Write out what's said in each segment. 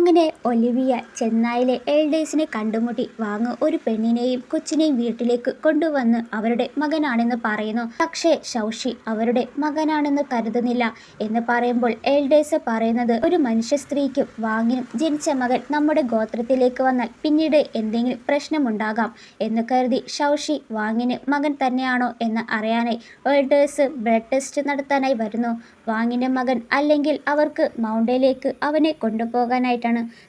അങ്ങനെ ഒലിവിയ ചെന്നൈയിലെ എൽഡേഴ്സിനെ കണ്ടുമുട്ടി വാങ് ഒരു പെണ്ണിനെയും കൊച്ചിനെയും വീട്ടിലേക്ക് കൊണ്ടുവന്ന് അവരുടെ മകനാണെന്ന് പറയുന്നു. പക്ഷേ ഷൗഷി അവരുടെ മകനാണെന്ന് കരുതുന്നില്ല എന്ന് പറയുമ്പോൾ എൽഡേഴ്സ് പറയുന്നത് ഒരു മനുഷ്യ സ്ത്രീക്കും വാങ്ങിനും ജനിച്ച മകൻ നമ്മുടെ ഗോത്രത്തിലേക്ക് വന്നാൽ പിന്നീട് എന്തെങ്കിലും പ്രശ്നമുണ്ടാകാം എന്ന് കരുതി ഷൗഷി വാങ്ങിന് മകൻ തന്നെയാണോ എന്ന് അറിയാനായി എൽഡേഴ്സ് ബ്ലഡ് ടെസ്റ്റ് നടത്താനായി വരുന്നു. വാങ്ങിന്റെ മകൻ അല്ലെങ്കിൽ അവർക്ക് മൗണ്ടയിലേക്ക് അവനെ കൊണ്ടുപോകാനായിട്ടാണ്.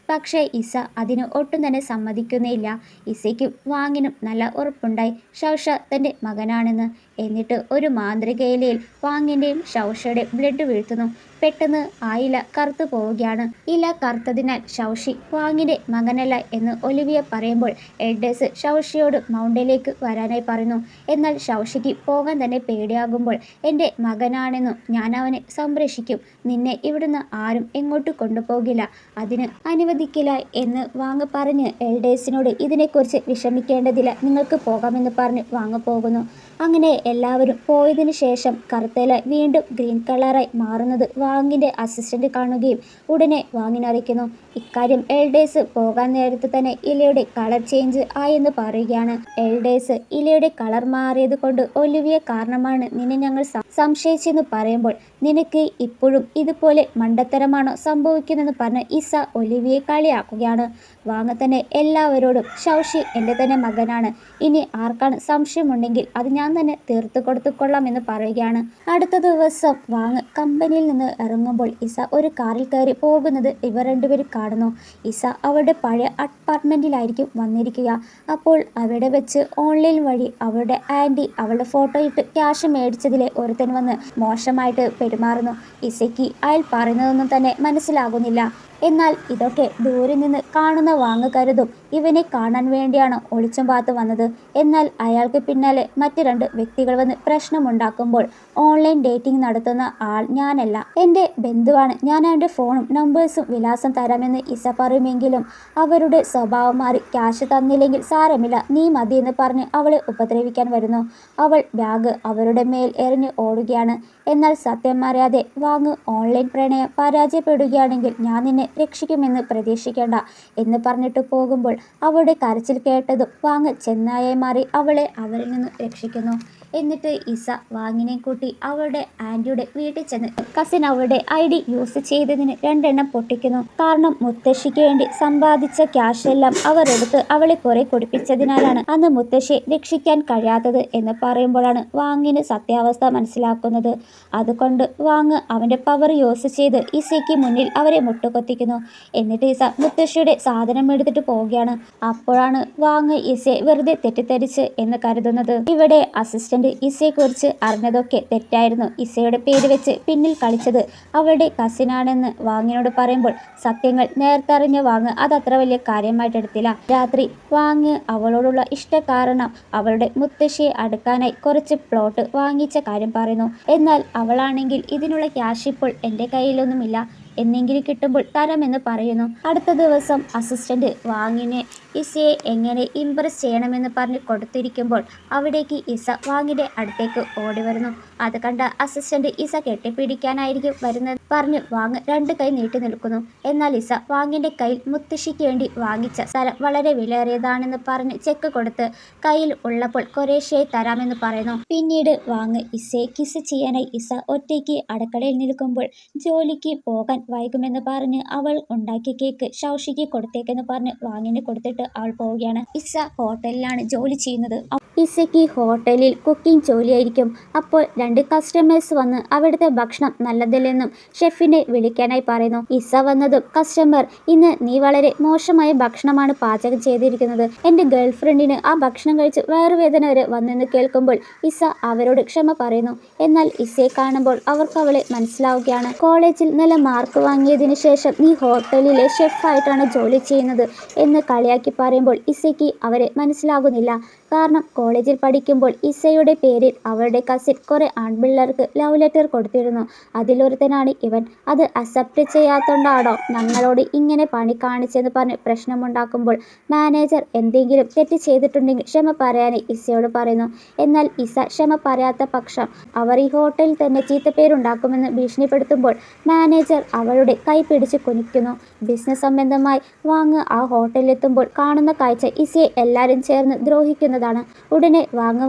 പക്ഷേ ഇസ അതിന് ഒട്ടും തന്നെ സമ്മതിക്കുന്നേയില്ല. ഇസയ്ക്കും വാങ്ങിനും നല്ല ഉറപ്പുണ്ടായി ഷൗഷ തൻ്റെ മകനാണെന്ന്. എന്നിട്ട് ഒരു മാന്ത്രിക ഇലയിൽ വാങ്ങിൻ്റെയും ഷൗഷയുടെയും ബ്ലഡ് വീഴ്ത്തുന്നു. പെട്ടെന്ന് ആ ഇല കറുത്തു പോവുകയാണ്. ഇല കറുത്തതിനാൽ ഷൗഷി വാങ്ങിൻ്റെ മകനല്ല എന്ന് ഒലിവിയ പറയുമ്പോൾ എൽഡേഴ്സ് ഷൗഷിയോട് മൗണ്ടയിലേക്ക് വരാനായി പറയുന്നു. എന്നാൽ ഷൗഷിക്ക് പോകാൻ തന്നെ പേടിയാകുമ്പോൾ എൻ്റെ മകനാണെന്നും ഞാൻ അവനെ സംരക്ഷിക്കും, നിന്നെ ഇവിടുന്ന് ആരും എങ്ങോട്ട് കൊണ്ടുപോകില്ല, അതിന് അനുവദിക്കില്ല എന്ന് വാങ് പറഞ്ഞ് എൽഡേഴ്സിനോട് ഇതിനെക്കുറിച്ച് വിഷമിക്കേണ്ടതില്ല, നിങ്ങൾക്ക് പോകാമെന്ന് പറഞ്ഞ് വാങ് പോകുന്നു. അങ്ങനെ എല്ലാവരും പോയതിനു ശേഷം കറുത്തയില വീണ്ടും ഗ്രീൻ കളറായി മാറുന്നത് വാങ്ങിൻ്റെ അസിസ്റ്റന്റ് കാണുകയും ഉടനെ വാങ്ങിനറിയിക്കുന്നു. ഇക്കാര്യം എൽഡേഴ്സ് പോകാൻ നേരത്ത് തന്നെ ഇലയുടെ കളർ ചേഞ്ച് ആയെന്ന് പറയുകയാണ്. എൽഡേഴ്സ് ഇലയുടെ കളർ മാറിയത് കൊണ്ട് ഒലിവിയ കാരണമാണ് നിന്നെ ഞങ്ങൾ സംശയിച്ചെന്ന് പറയുമ്പോൾ നിനക്ക് ഇപ്പോഴും ഇതുപോലെ മണ്ടത്തരമാണോ സംഭവിക്കുന്നതെന്ന് പറഞ്ഞ് ഇസ ഒലിവിയെ കളിയാക്കുകയാണ്. വാങ് തന്നെ എല്ലാവരോടും ഷൗഷി എൻ്റെ തന്നെ മകനാണ്, ഇനി ആർക്കാണ് സംശയമുണ്ടെങ്കിൽ അത് ഞാൻ തന്നെ തീർത്തു കൊടുത്തുകൊള്ളാം എന്ന് പറയുകയാണ്. അടുത്ത ദിവസം വാങ് കമ്പനിയിൽ നിന്ന് ഇറങ്ങുമ്പോൾ ഇസ ഒരു കാറിൽ കയറി പോകുന്നത് ഇവർ രണ്ടുപേരും കാണുന്നു. ഇസ അവരുടെ പഴയ അപ്പാർട്ട്മെന്റിലായിരിക്കും വന്നിരിക്കുക. അപ്പോൾ അവിടെ വെച്ച് ഓൺലൈൻ വഴി അവരുടെ ആൻറ്റി അവളുടെ ഫോട്ടോ ഇട്ട് ക്യാഷ് മേടിച്ചതിലെ ഒരുത്തൻ വന്ന് മോശമായിട്ട് പെരുമാറുന്നു. ഇസയ്ക്ക് അയാൾ പറയുന്നതൊന്നും തന്നെ മനസ്സിലാകുന്നില്ല. എന്നാൽ ഇതൊക്കെ ദൂരെ നിന്ന് കാണുന്ന വാങ് കരുതും ഇവനെ കാണാൻ വേണ്ടിയാണ് ഒളിച്ചും പാത്ത് വന്നത്. എന്നാൽ അയാൾക്ക് പിന്നാലെ മറ്റ് രണ്ട് വ്യക്തികൾ വന്ന് പ്രശ്നമുണ്ടാക്കുമ്പോൾ ഓൺലൈൻ ഡേറ്റിംഗ് നടത്തുന്ന ആൾ ഞാനല്ല, എൻ്റെ ബന്ധുവാണ്, ഞാൻ അവൻ്റെ ഫോണും നമ്പേഴ്സും വിലാസം തരാമെന്ന് ഇസ പറയുമെങ്കിലും അവരുടെ സ്വഭാവം മാറി ക്യാഷ് തന്നില്ലെങ്കിൽ സാരമില്ല നീ മതി എന്ന് പറഞ്ഞ് അവളെ ഉപദ്രവിക്കാൻ വരുന്നു. അവൾ ബാഗ് അവരുടെ മേൽ എറിഞ്ഞ് ഓടുകയാണ്. എന്നാൽ സത്യം അറിയാതെ വാങ് ഓൺലൈൻ പ്രണയം പരാജയപ്പെടുകയാണെങ്കിൽ ഞാൻ നിന്നെ രക്ഷിക്കുമെന്ന് പ്രതീക്ഷിക്കേണ്ട എന്ന് പറഞ്ഞിട്ട് പോകുമ്പോൾ അവളുടെ കരച്ചിൽ കേട്ടതും വാങ് ചെന്നായെ മാറി അവളെ അവരിൽ നിന്ന് രക്ഷിക്കുന്നു. എന്നിട്ട് ഇസ വാങ്ങിനെ കൂട്ടി അവളുടെ ആൻറ്റിയുടെ വീട്ടിൽ ചെന്ന് കസിൻ അവളുടെ ID യൂസ് ചെയ്തതിന് 2 എണ്ണം പൊട്ടിക്കുന്നു. കാരണം മുത്തശ്ശിക്ക് വേണ്ടി സമ്പാദിച്ച ക്യാഷ് എല്ലാം അവർ എടുത്ത് അവളെ കുറെ കുടിപ്പിച്ചതിനാലാണ് അന്ന് മുത്തശ്ശിയെ രക്ഷിക്കാൻ കഴിയാത്തത് എന്ന് പറയുമ്പോഴാണ് വാങ്ങിന് സത്യാവസ്ഥ മനസ്സിലാക്കുന്നത്. അതുകൊണ്ട് വാങ് അവൻ്റെ പവർ യൂസ് ചെയ്ത് ഇസയ്ക്ക് മുന്നിൽ അവരെ മുട്ടുകൊത്തിക്കുന്നു. എന്നിട്ട് ഇസ മുത്തശ്ശിയുടെ സാധനം എടുത്തിട്ട് പോവുകയാണ്. അപ്പോഴാണ് വാങ് ഇസയെ വെറുതെ തെറ്റിദ്ധരിച്ച് എന്ന് കരുതുന്നത്. ഇവിടെ അസിസ്റ്റന്റ് ഇസയെക്കുറിച്ച് അറിഞ്ഞതൊക്കെ തെറ്റായിരുന്നു. ഇസയുടെ പേര് വെച്ച് പിന്നിൽ കളിച്ചത് അവളുടെ കസിനാണെന്ന് വാങ്ങിനോട് പറയുമ്പോൾ സത്യങ്ങൾ നേരത്തറിഞ്ഞ വാങ് അതത്ര വലിയ കാര്യമായിട്ടെടുത്തില്ല. രാത്രി വാങ് അവളോടുള്ള ഇഷ്ട കാരണം അവളുടെ മുത്തശ്ശിയെ അടുക്കാനായി കുറച്ച് പ്ലോട്ട് വാങ്ങിച്ച കാര്യം പറയുന്നു. എന്നാൽ അവളാണെങ്കിൽ ഇതിനുള്ള ക്യാഷ് ഇപ്പോൾ എൻ്റെ കയ്യിലൊന്നുമില്ല, എന്നെങ്കിലും കിട്ടുമ്പോൾ തരാമെന്ന് പറയുന്നു. അടുത്ത ദിവസം അസിസ്റ്റന്റ് വാങ്ങിനെ ഇസയെ എങ്ങനെ ഇംപ്രസ് ചെയ്യണമെന്ന് പറഞ്ഞ് കൊടുത്തിരിക്കുമ്പോൾ അവിടേക്ക് ഇസ വാങ്ങിൻ്റെ അടുത്തേക്ക് ഓടി വരുന്നു. അത് കണ്ട അസിസ്റ്റന്റ് ഇസ കെട്ടിപ്പിടിക്കാനായിരിക്കും വരുന്നത് പറഞ്ഞ് വാങ് 2 കൈ നീട്ടി നിൽക്കുന്നു. എന്നാൽ ഇസ വാങ്ങിൻ്റെ കയ്യിൽ മുത്തശ്ശിക്ക് വേണ്ടി വാങ്ങിച്ച സ്ഥലം വളരെ വിലയേറിയതാണെന്ന് പറഞ്ഞ് ചെക്ക് കൊടുത്ത് കയ്യിൽ ഉള്ളപ്പോൾ കുറേശ്ശേയായി തരാമെന്ന് പറയുന്നു. പിന്നീട് വാങ് ഇസയെ കിസ് ചെയ്യാനായി ഇസ ഒറ്റയ്ക്ക് അടുക്കളയിൽ നിൽക്കുമ്പോൾ ജോലിക്ക് പോകാൻ വൈകുമെന്ന് പറഞ്ഞ് അവൾ ഉണ്ടാക്കിയ കേക്ക് ഷൗഷിക്ക് കൊടുത്തേക്കെന്ന് പറഞ്ഞ് വാങ്ങിന് കൊടുത്തിട്ട് അവൾ പോവുകയാണ്. ഇസ ഹോട്ടലിലാണ് ജോലി ചെയ്യുന്നത്. ഇസയ്ക്ക് ഹോട്ടലിൽ കുക്കിംഗ് ജോലിയായിരിക്കും. അപ്പോൾ 2 കസ്റ്റമേഴ്സ് വന്ന് അവിടുത്തെ ഭക്ഷണം നല്ലതില്ലെന്നും ഷെഫിനെ വിളിക്കാനായി പറയുന്നു. ഇസ വന്നതും കസ്റ്റമർ ഇന്ന് നീ വളരെ മോശമായ ഭക്ഷണമാണ് പാചകം ചെയ്തിരിക്കുന്നത്, എൻ്റെ ഗേൾഫ്രണ്ടിന് ആ ഭക്ഷണം കഴിച്ച് വയറുവേദന വരെ വന്നെന്ന് കേൾക്കുമ്പോൾ ഇസ അവരോട് ക്ഷമ പറയുന്നു. എന്നാൽ ഇസയെ കാണുമ്പോൾ അവർക്ക് അവളെ മനസ്സിലാവുകയാണ്. കോളേജിൽ നല്ല മാർക്ക് വാങ്ങിയതിനു ശേഷം നീ ഹോട്ടലിലെ ഷെഫായിട്ടാണ് ജോലി ചെയ്യുന്നത് എന്ന് കളിയാക്കി പറയുമ്പോൾ ഇസയ്ക്ക് അവരെ മനസ്സിലാകുന്നില്ല. കാരണം കോളേജിൽ പഠിക്കുമ്പോൾ ഇസയുടെ പേരിൽ അവളുടെ കസിൻ കുറെ ആൺപിള്ളേർക്ക് ലവ് ലെറ്റർ കൊടുത്തിരുന്നു. അതിലൊരുത്തനാണ് ഇവൻ. അത് അക്സെപ്റ്റ് ചെയ്യാത്തോണ്ടാണോ ഞങ്ങളോട് ഇങ്ങനെ പണി കാണിച്ചെന്ന് പറഞ്ഞ് പ്രശ്നമുണ്ടാക്കുമ്പോൾ മാനേജർ എന്തെങ്കിലും തെറ്റ് ചെയ്തിട്ടുണ്ടെങ്കിൽ ക്ഷമ പറയാനായി ഇസയോട് പറയുന്നു. എന്നാൽ ഇസ ക്ഷമ പറയാത്ത പക്ഷം അവർ ഈ ഹോട്ടലിൽ തന്നെ ചീത്തപ്പേരുണ്ടാക്കുമെന്ന് ഭീഷണിപ്പെടുത്തുമ്പോൾ മാനേജർ അവളുടെ കൈ പിടിച്ച് കുനിക്കുന്നു. ബിസിനസ് സംബന്ധമായി വാങ് ആ ഹോട്ടലിലെത്തുമ്പോൾ കാണുന്ന കാഴ്ച ഇസയെ എല്ലാവരും ചേർന്ന് ദ്രോഹിക്കുന്നതാണ്. ഉടനെ വാങ്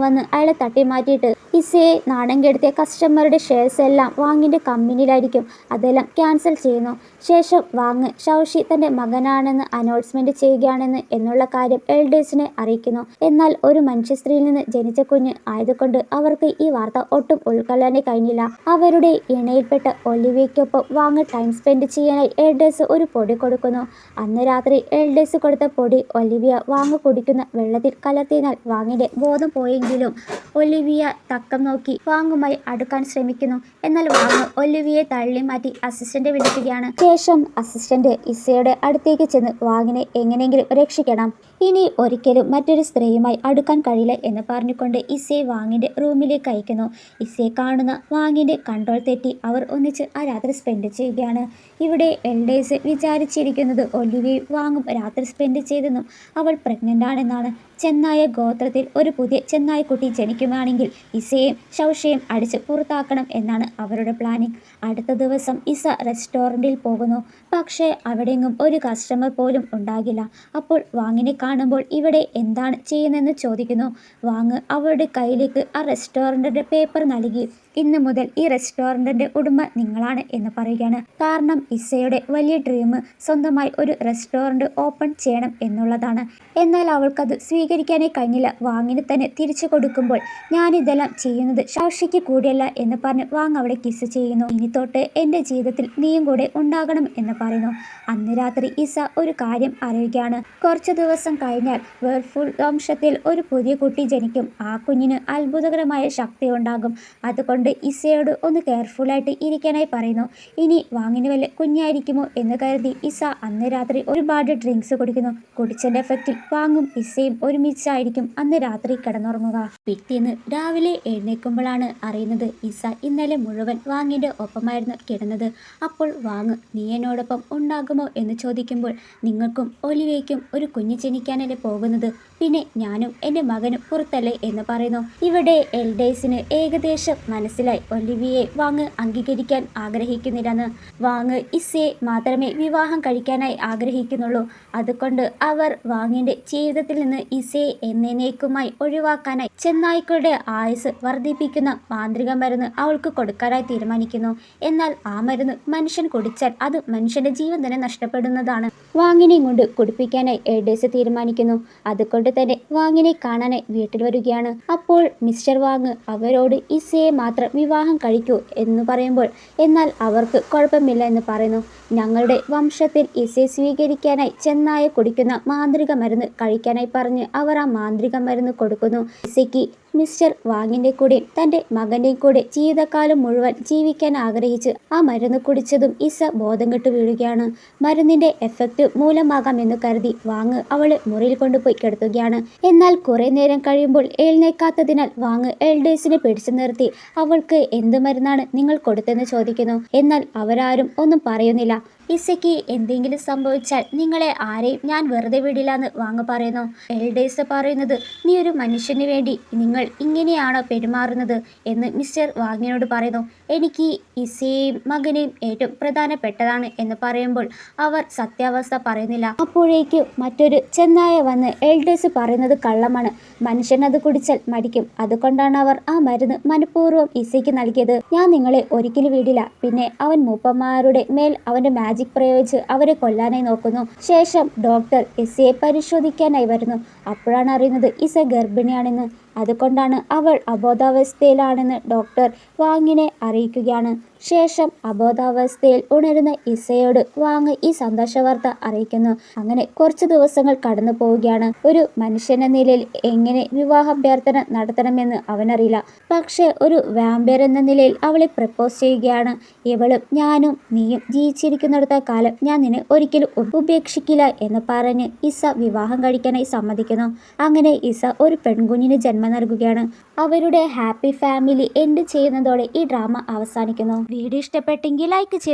വന്ന് അയാളെ തട്ടി മാറ്റിയിട്ട് ഇസയെ നാണം കെടുത്തിയ കസ്റ്റമറുടെ ഷെയർസ് എല്ലാം വാങ്ങിൻ്റെ കമ്പനിയിലായിരിക്കും. അതെല്ലാം ക്യാൻസൽ ചെയ്യുന്നു. ശേഷം വാങ് ഷൗഷി തൻ്റെ മകനാണെന്ന് അനൗൺസ്മെന്റ് ചെയ്യുകയാണെന്ന് എന്നുള്ള കാര്യം എൽഡേഴ്സിനെ അറിയിക്കുന്നു. എന്നാൽ ഒരു മനുഷ്യ സ്ത്രീയിൽ നിന്ന് ജനിച്ച കുഞ്ഞ് ആയതുകൊണ്ട് അവർക്ക് ഈ വാർത്ത ഒട്ടും ഉൾക്കൊള്ളാനേ കഴിഞ്ഞില്ല. അവരുടെ ഇണയിൽപ്പെട്ട ഒലിവിയയ്ക്കൊപ്പം വാങ് ടൈം സ്പെൻഡ് ചെയ്യാനായി എൽഡേഴ്സ് ഒരു പൊടി കൊടുക്കുന്നു. അന്ന് രാത്രി എൽഡേഴ്സ് കൊടുത്ത പൊടി ഒലിവിയ വാങ് കുടിക്കുന്ന വെള്ളത്തിൽ കലർത്തിയതിനാൽ വാങ്ങിന്റെ ബോധം പോയെങ്കിലും ഒലിവിയ തക്കം നോക്കി വാങ്ങുമായി അടുക്കാൻ ശ്രമിക്കുന്നു. എന്നാൽ വാങ് ഒലിവിയെ തള്ളി മാറ്റി അസിസ്റ്റന്റ് വിളിക്കുകയാണ്. ശേഷം അസിസ്റ്റന്റ് ഇസയുടെ അടുത്തേക്ക് ചെന്ന് വാങ്ങിനെ എങ്ങനെയെങ്കിലും രക്ഷിക്കണം, ഇനി ഒരിക്കലും മറ്റൊരു സ്ത്രീയുമായി അടുക്കാൻ കഴിയില്ല എന്ന് പറഞ്ഞുകൊണ്ട് ഇസയെ വാങ്ങിന്റെ റൂമിലേക്ക് അയക്കുന്നു. ഇസയെ കാണുന്ന വാങ്ങിന്റെ കൺട്രോൾ തെറ്റി അവർ ഒന്നിച്ച് ആ രാത്രി സ്പെൻഡ് ചെയ്യുകയാണ്. ഇവിടെ എൽഡേഴ്സ് വിചാരിച്ചിരിക്കുന്നത് ഒലിവിയെ വാങ്ങും രാത്രി സ്പെൻഡ് ചെയ്തെന്നും അവൾ പ്രഗ്നന്റ് ആണെന്നാണ്. ചെന്നായ ഗോത്രത്തിൽ ഒരു പുതിയ ചെന്നായക്കുട്ടി ജനിക്കുകയാണെങ്കിൽ ഇസയെയും ഷൗഷിയെയും അടിച്ച് പുറത്താക്കണം എന്നാണ് അവരുടെ പ്ലാനിങ്. അടുത്ത ദിവസം ഇസ റെസ്റ്റോറൻറ്റിൽ പോകുന്നു. പക്ഷേ അവിടെയെങ്ങും ഒരു കസ്റ്റമർ പോലും ഉണ്ടാകില്ല. അപ്പോൾ വാങ്ങിനെ കാണുമ്പോൾ ഇവിടെ എന്താണ് ചെയ്യുന്നതെന്ന് ചോദിക്കുന്നു. വാങ് അവളുടെ കയ്യിലേക്ക് ആ റെസ്റ്റോറൻറ്റിൻ്റെ പേപ്പർ നൽകി ഇന്ന് മുതൽ ഈ റെസ്റ്റോറൻറ്റിൻ്റെ ഉടമ നിങ്ങളാണ് എന്ന് പറയുകയാണ്. കാരണം ഇസയുടെ വലിയ ഡ്രീം സ്വന്തമായി ഒരു റെസ്റ്റോറൻറ്റ് ഓപ്പൺ ചെയ്യണം എന്നുള്ളതാണ്. എന്നാൽ അവൾക്കത് സ്വീകരിക്കാനേ കഴിഞ്ഞില്ല. വാങ്ങിന് തന്നെ തിരിച്ചു കൊടുക്കുമ്പോൾ ഞാനിതെല്ലാം ചെയ്യുന്നത് ഷൗഷിക്ക് കൂടിയല്ല എന്ന് പറഞ്ഞ് വാങ് അവിടെ കിസ് ചെയ്യുന്നു. ഇനി തൊട്ട് എൻ്റെ ജീവിതത്തിൽ നീയും കൂടെ ഉണ്ടാകണം എന്ന് പറയുന്നു. അന്ന് രാത്രി ഇസ ഒരു കാര്യം അറിയുകയാണ്. കുറച്ച് ദിവസം കഴിഞ്ഞാൽ വേർഫുൾ വംശത്തിൽ ഒരു പുതിയ കുട്ടി ജനിക്കും. ആ കുഞ്ഞിന് അത്ഭുതകരമായ ശക്തി ഉണ്ടാകും. അതുകൊണ്ട് ഇസയോട് ഒന്ന് കെയർഫുള്ളായിട്ട് ഇരിക്കാനായി പറയുന്നു. ഇനി വാങ്ങിന് വല്ല കുഞ്ഞായിരിക്കുമോ എന്ന് കരുതി ഇസ അന്ന് രാത്രി ഒരുപാട് ഡ്രിങ്ക്സ് കുടിക്കുന്നു. കുടിച്ചതിൻ്റെ എഫക്റ്റിൽ വാങ്ങും ഇസയും ഒരുമിച്ചായിരിക്കും അന്ന് രാത്രി കിടന്നുറങ്ങുക. പിറ്റേന്ന് രാവിലെ എഴുന്നേൽക്കുമ്പോഴാണ് അറിയുന്നത് ഇസ ഇന്നലെ മുഴുവൻ വാങ്ങിൻ്റെ ഒപ്പമായിരുന്നു കിടന്നത്. അപ്പോൾ വാങ് നീ എന്നോടൊപ്പം ഉണ്ടാകുമോ എന്ന് ചോദിക്കുമ്പോൾ നിങ്ങൾക്കും ഒലിവയ്ക്കും ഒരു കുഞ്ഞ് ജനിക്കാനല്ലേ പോകുന്നത്, പിന്നെ ഞാനും എൻ്റെ മകനും പുറത്തല്ലേ എന്ന് പറയുന്നു. ഇവിടെ എൽഡേഴ്സിന് ഏകദേശം മനസ്സിലായി ഒലിവിയെ വാങ് അംഗീകരിക്കാൻ ആഗ്രഹിക്കുന്നില്ലെന്ന്. വാങ് ഇസയെ മാത്രമേ വിവാഹം കഴിക്കാനായി ആഗ്രഹിക്കുന്നുള്ളൂ. അതുകൊണ്ട് അവർ വാങ്ങിൻ്റെ ജീവിതത്തിൽ നിന്ന് ഇസയെ എന്നേക്കുമായി ഒഴിവാക്കാനായി ചെന്നായ്ക്കളുടെ ആയുസ് വർദ്ധിപ്പിക്കുന്ന മാന്ത്രിക മരുന്ന് അവൾക്ക് കൊടുക്കാനായി തീരുമാനിക്കുന്നു. എന്നാൽ ആ മരുന്ന് മനുഷ്യൻ കുടിച്ചാൽ അത് മനുഷ്യന്റെ ജീവൻ തന്നെ നഷ്ടപ്പെടുന്നതാണ്. വാങ്ങിനെ കൊണ്ട് കുടിപ്പിക്കാനായി എൽഡേഴ്സ് തീരുമാനിക്കുന്നു. അതുകൊണ്ട് തന്നെ വാങ്ങിനെ കാണാനായി വീട്ടിൽ വരികയാണ്. അപ്പോൾ മിസ്റ്റർ വാങ് അവരോട് ഇസയെ മാത്രം വിവാഹം കഴിക്കൂ എന്ന് പറയുമ്പോൾ എന്നാൽ അവർക്ക് കുഴപ്പമില്ല എന്ന് പറയുന്നു. ഞങ്ങളുടെ വംശത്തിൽ ഇസയെ സ്വീകരിക്കാനായി ചെന്നായ കുടിക്കുന്ന മാന്ത്രിക മരുന്ന് കഴിക്കാനായി പറഞ്ഞ് അവർ ആ മാന്ത്രിക മരുന്ന് കൊടുക്കുന്നു. ഇസയ്ക്ക് മിസ്റ്റർ വാങ്ങിൻ്റെ കൂടെ തൻ്റെ മകൻ്റെയും കൂടെ ജീവിതകാലം മുഴുവൻ ജീവിക്കാൻ ആഗ്രഹിച്ച് ആ മരുന്ന് കുടിച്ചതും ഇസ ബോധം കെട്ട് വീഴുകയാണ്. മരുന്നിൻ്റെ എഫക്റ്റ് മൂലമാകാം എന്ന് കരുതി വാങ് അവളെ മുറിയിൽ കൊണ്ടുപോയി കിടത്തുകയാണ്. എന്നാൽ കുറേ നേരം കഴിയുമ്പോൾ എഴുന്നേൽക്കാത്തതിനാൽ വാങ് എൽഡേഴ്സിനെ പിടിച്ചു നിർത്തി അവൾക്ക് എന്ത് മരുന്നാണ് നിങ്ങൾ കൊടുത്തെന്ന് ചോദിക്കുന്നു. എന്നാൽ അവരാരും ഒന്നും പറയുന്നില്ല. ഇസയ്ക്ക് എന്തെങ്കിലും സംഭവിച്ചാൽ നിങ്ങളെ ആരെയും ഞാൻ വെറുതെ വിടില്ല എന്ന് വാങ് പറയുന്നു. എൽഡേഴ്സ് പറയുന്നത് നീ ഒരു മനുഷ്യന് വേണ്ടി നിങ്ങൾ ഇങ്ങനെയാണോ പെരുമാറുന്നത് എന്ന് മിസ്റ്റർ വാങ്ങിനോട് പറയുന്നു. എനിക്ക് ഇസയെയും മകനെയും ഏറ്റവും പ്രധാനപ്പെട്ടതാണ് എന്ന് പറയുമ്പോൾ അവർ സത്യാവസ്ഥ പറയുന്നില്ല. അപ്പോഴേക്കും മറ്റൊരു ചെന്നായ വന്ന് എൽഡേഴ്സ് പറയുന്നത് കള്ളമാണ്, മനുഷ്യൻ അത് കുടിച്ചാൽ മരിക്കും, അതുകൊണ്ടാണ് അവർ ആ മരുന്ന് മനഃപൂർവ്വം ഇസയ്ക്ക് നൽകിയത്. ഞാൻ നിങ്ങളെ ഒരിക്കലും വിടില്ല. പിന്നെ അവൻ മൂപ്പന്മാരുടെ മേൽ അവൻ്റെ മാജിക് പ്രയോഗിച്ച് അവരെ കൊല്ലാനായി നോക്കുന്നു. ശേഷം ഡോക്ടർ ഇസയെ പരിശോധിക്കാനായി വരുന്നു. അപ്പോഴാണ് അറിയുന്നത് ഇസ ഗർഭിണിയാണെന്ന്. അതുകൊണ്ടാണ് അവൾ അബോധാവസ്ഥയിലാണെന്ന് ഡോക്ടർ വാങ്ങിനെ അറിയിക്കുകയാണ്. ശേഷം അബോധാവസ്ഥയിൽ ഉണരുന്ന ഇസയോട് വാങ് ഈ സന്തോഷ വാർത്ത അറിയിക്കുന്നു. അങ്ങനെ കുറച്ചു ദിവസങ്ങൾ കടന്നു പോവുകയാണ്. ഒരു മനുഷ്യനെന്ന നിലയിൽ എങ്ങനെ വിവാഹാഭ്യർത്ഥന നടത്തണമെന്ന് അവനറിയില്ല. പക്ഷെ ഒരു വാമ്പയർ എന്ന നിലയിൽ അവളെ പ്രപ്പോസ് ചെയ്യുകയാണ്. ഇവളും ഞാനും നീയും ജീവിച്ചിരിക്കുന്നിടത്ത കാലം ഞാൻ നിന്നെ ഒരിക്കലും ഉപേക്ഷിക്കില്ല എന്ന് പറഞ്ഞ് ഇസ വിവാഹം കഴിക്കാനായി സമ്മതിക്കുന്നു. അങ്ങനെ ഇസ ഒരു പെൺകുഞ്ഞിന് ജന്മം നൽകുകയാണ്. അവരുടെ ഹാപ്പി ഫാമിലി എൻഡ് ചെയ്യുന്നതോടെ ഈ ഡ്രാമ അവസാനിക്കുന്നു. വീഡിയോ ഇഷ്ടപ്പെട്ടെങ്കിൽ ലൈക്ക് ചെയ്ത്